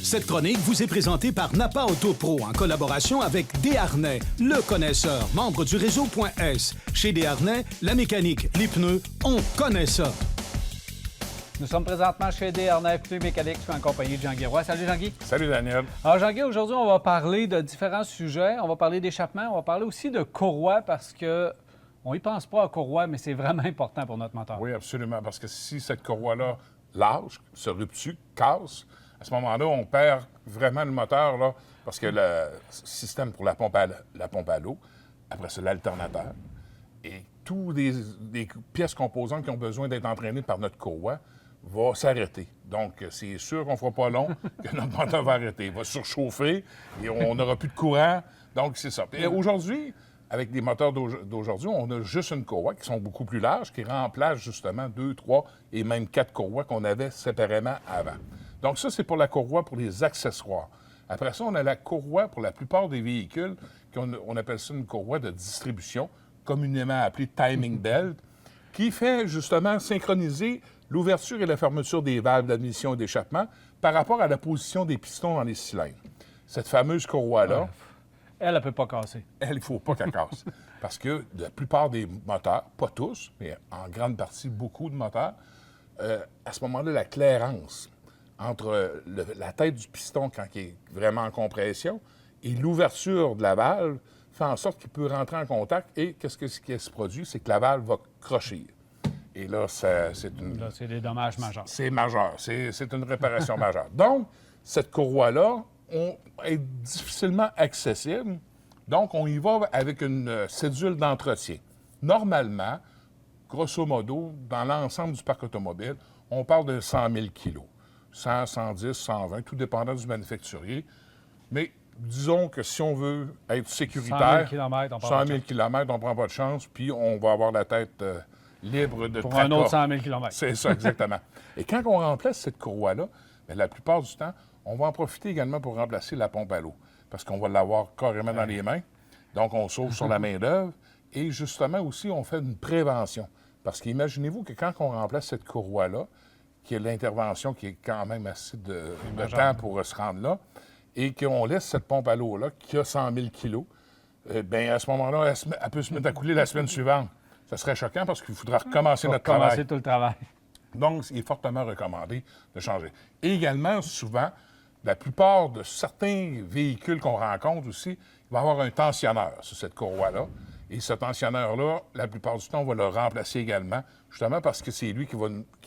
Cette chronique vous est présentée par Napa Auto Pro en collaboration avec Desharnais, le connaisseur, membre du réseau .S. Chez Desharnais, la mécanique, les pneus, on connaît ça. Nous sommes présentement chez Desharnais Pneus Mécaniques. Je suis en compagnie de Jean-Guy Roy. Salut Jean-Guy. Salut Daniel. Alors Jean-Guy, aujourd'hui, on va parler de différents sujets. On va parler d'échappement, on va parler aussi de courroie parce que on y pense pas à courroie, mais c'est vraiment important pour notre moteur. Oui, absolument, parce que si cette courroie-là lâche, se rupture, casse, à ce moment-là, on perd vraiment le moteur, là, parce que le système pour la pompe à l'eau, après ça, l'alternateur, et tous les pièces composantes qui ont besoin d'être entraînées par notre courroie va s'arrêter. Donc, c'est sûr qu'on ne fera pas long que notre moteur va arrêter. Il va surchauffer et on n'aura plus de courant. Donc, c'est ça. Et aujourd'hui, avec les moteurs d'aujourd'hui, on a juste une courroie qui sont beaucoup plus larges, qui remplacent justement 2, 3 et même 4 courroies qu'on avait séparément avant. Donc ça, c'est pour la courroie pour les accessoires. Après ça, on a la courroie pour la plupart des véhicules, on appelle ça une courroie de distribution, communément appelée timing belt, qui fait justement synchroniser l'ouverture et la fermeture des valves d'admission et d'échappement par rapport à la position des pistons dans les cylindres. Cette fameuse courroie-là, elle ne peut pas casser. il ne faut pas qu'elle casse. Parce que la plupart des moteurs, pas tous, mais en grande partie, beaucoup de moteurs, à ce moment-là, la clairance entre la tête du piston quand il est vraiment en compression et l'ouverture de la valve fait en sorte qu'il peut rentrer en contact et ce qui se produit, c'est que la valve va crochir. Et là, c'est des dommages majeurs. C'est majeur. C'est une réparation majeure. Donc, cette courroie-là, est difficilement accessible. Donc, on y va avec une cédule d'entretien. Normalement, grosso modo, dans l'ensemble du parc automobile, on parle de 100 000 kilos. 100, 110, 120, tout dépendant du manufacturier. Mais disons que si on veut être sécuritaire, 100 000 km, on ne prend pas de chance, puis on va avoir la tête libre de pour un autre 100 000 km. C'est ça, exactement. Et quand on remplace cette courroie-là, bien, la plupart du temps, on va en profiter également pour remplacer la pompe à l'eau, parce qu'on va l'avoir carrément dans les mains. Donc, on sauve sur la main-d'œuvre. Et justement aussi, on fait une prévention. Parce qu'imaginez-vous que quand on remplace cette courroie-là, qui est l'intervention qui est quand même assez de temps pour se rendre là, et qu'on laisse cette pompe à l'eau-là, qui a 100 000 kilos, bien, à ce moment-là, elle peut se mettre à couler la semaine suivante. Ça serait choquant parce qu'il faudra recommencer notre travail. Recommencer tout le travail. Donc, il est fortement recommandé de changer. Et également, souvent, la plupart de certains véhicules qu'on rencontre aussi, il va y avoir un tensionneur sur cette courroie-là. Et ce tensionneur-là, la plupart du temps, on va le remplacer également, justement parce que c'est lui qui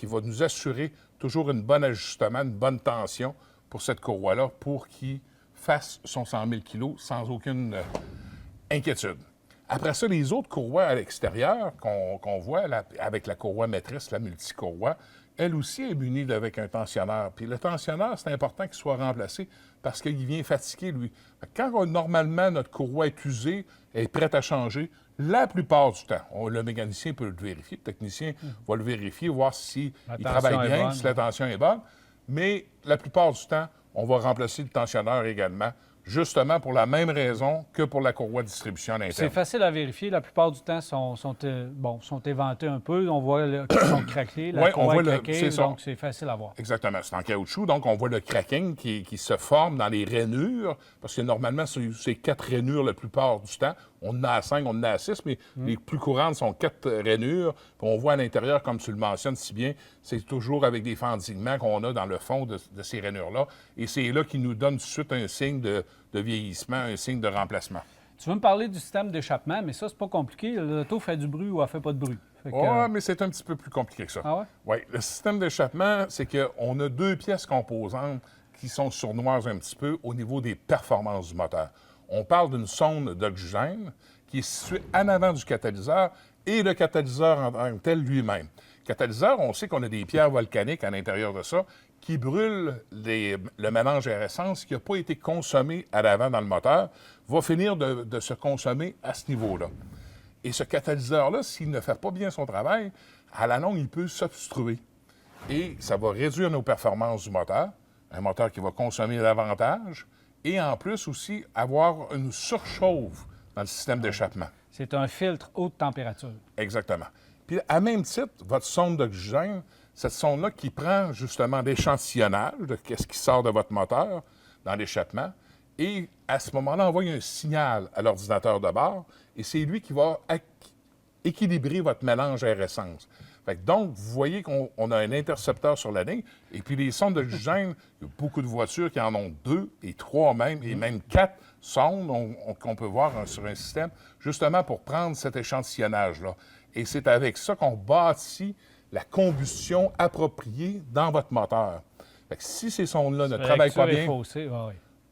va nous assurer toujours un bon ajustement, une bonne tension pour cette courroie-là, pour qu'il fasse son 100 000 kilos sans aucune inquiétude. Après ça, les autres courroies à l'extérieur qu'on voit avec la courroie maîtresse, la multicourroie, elle aussi est munie avec un tensionneur. Puis le tensionneur, c'est important qu'il soit remplacé parce qu'il vient fatiguer, lui. Quand normalement notre courroie est usée, est prête à changer, la plupart du temps, le mécanicien peut le vérifier, le technicien va le vérifier, voir s'il travaille bien, si la tension est bonne. Mais la plupart du temps, on va remplacer le tensionneur également, justement pour la même raison que pour la courroie de distribution à l'interne. C'est facile à vérifier. La plupart du temps, sont éventés un peu. On voit qu'ils sont craqués, la courroie est craquée, donc c'est facile à voir. Exactement. C'est en caoutchouc, donc on voit le cracking qui se forme dans les rainures, parce que normalement, c'est 4 rainures la plupart du temps. On en a 5, on en a 6, mais les plus courantes sont 4 rainures. Puis on voit à l'intérieur, comme tu le mentionnes si bien, c'est toujours avec des fendillements qu'on a dans le fond de ces rainures-là. Et c'est là qui nous donne tout de suite un signe de vieillissement, un signe de remplacement. Tu veux me parler du système d'échappement, mais ça, c'est pas compliqué. L'auto fait du bruit ou elle fait pas de bruit. Oui, mais c'est un petit peu plus compliqué que ça. Ah ouais? Oui. Le système d'échappement, c'est qu'on a 2 pièces composantes qui sont sournoises un petit peu au niveau des performances du moteur. On parle d'une sonde d'oxygène qui est située en avant du catalyseur et le catalyseur en tant que tel lui-même. Le catalyseur, on sait qu'on a des pierres volcaniques à l'intérieur de ça qui brûlent le mélange air-essence qui n'a pas été consommé à l'avant dans le moteur, va finir de se consommer à ce niveau-là. Et ce catalyseur-là, s'il ne fait pas bien son travail, à la longue, il peut s'obstruer. Et ça va réduire nos performances du moteur, un moteur qui va consommer davantage, et en plus aussi avoir une surchauffe dans le système d'échappement. C'est un filtre haute température. Exactement. Puis à même titre, votre sonde d'oxygène, cette sonde-là qui prend justement l'échantillonnage de ce qui sort de votre moteur dans l'échappement et à ce moment-là, envoie un signal à l'ordinateur de bord et c'est lui qui va équilibrer votre mélange air-essence. Donc, vous voyez qu'on a un intercepteur sur la ligne et puis les sondes d'oxygène, il y a beaucoup de voitures qui en ont 2 et 3 même, et même 4 sondes qu'on peut voir sur un système, justement pour prendre cet échantillonnage-là. Et c'est avec ça qu'on bâtit la combustion appropriée dans votre moteur. Si ces sondes-là ne travaillent pas bien,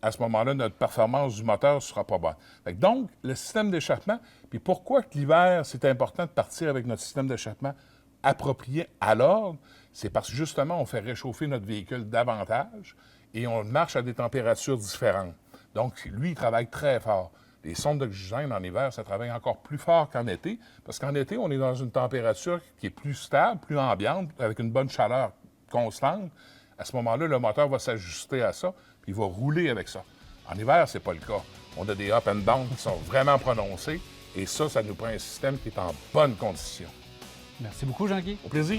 à ce moment-là, notre performance du moteur ne sera pas bonne. Donc, le système d'échappement, puis pourquoi que l'hiver, c'est important de partir avec notre système d'échappement approprié à l'ordre, c'est parce que justement, on fait réchauffer notre véhicule davantage et on marche à des températures différentes. Donc, lui, il travaille très fort. Les sondes d'oxygène en hiver, ça travaille encore plus fort qu'en été, parce qu'en été, on est dans une température qui est plus stable, plus ambiante, avec une bonne chaleur constante. À ce moment-là, le moteur va s'ajuster à ça, puis il va rouler avec ça. En hiver, c'est pas le cas. On a des up and down qui sont vraiment prononcés, et ça nous prend un système qui est en bonne condition. Merci beaucoup, Jean-Guy. Au plaisir.